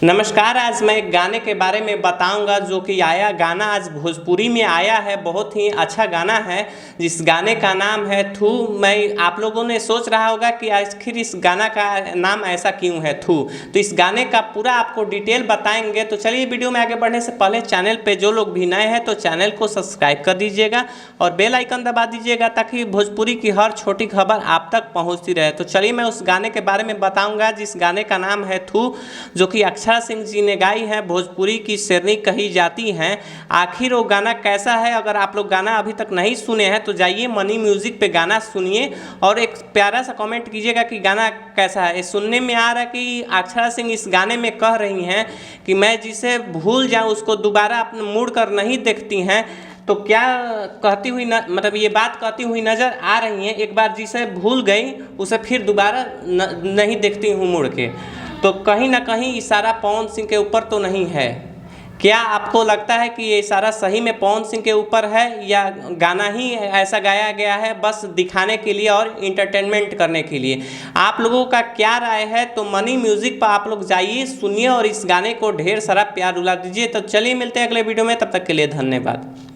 नमस्कार। आज मैं एक गाने के बारे में बताऊंगा जो कि गाना आज भोजपुरी में आया है। बहुत ही अच्छा गाना है। जिस गाने का नाम है थू। मैं आप लोगों ने सोच रहा होगा कि आखिर इस गाना का नाम ऐसा क्यों है थू। तो इस गाने का पूरा आपको डिटेल बताएंगे। तो चलिए वीडियो में आगे बढ़ने से पहले चैनल पे जो लोग भी नए हैं तो चैनल को सब्सक्राइब कर दीजिएगा और बेल आइकन दबा दीजिएगा ताकि भोजपुरी की हर छोटी खबर आप तक पहुँचती रहे। तो चलिए मैं उस गाने के बारे में बताऊँगा जिस गाने का नाम है थू, जो कि अक्षरा सिंह जी ने गाई है। भोजपुरी की शेरनी कही जाती हैं। आखिर वो गाना कैसा है, अगर आप लोग गाना अभी तक नहीं सुने हैं तो जाइए मनी म्यूजिक पे गाना सुनिए और एक प्यारा सा कमेंट कीजिएगा कि गाना कैसा है। सुनने में आ रहा है कि अक्षरा सिंह इस गाने में कह रही हैं कि मैं जिसे भूल जाऊं उसको दोबारा अपने मुड़ कर नहीं देखती हैं। तो क्या कहती हुई मतलब ये बात कहती हुई नज़र आ रही हैं, एक बार जिसे भूल गई उसे फिर दोबारा नहीं देखती हूँ मुड़ के। तो कहीं ना कहीं इशारा पवन सिंह के ऊपर तो नहीं है। क्या आपको लगता है कि ये इशारा सही में पवन सिंह के ऊपर है या गाना ही ऐसा गाया गया है बस दिखाने के लिए और इंटरटेनमेंट करने के लिए? आप लोगों का क्या राय है? तो मनी म्यूजिक पर आप लोग जाइए, सुनिए और इस गाने को ढेर सारा प्यार उला दीजिए। तो चलिए मिलते हैं अगले वीडियो में, तब तक के लिए धन्यवाद।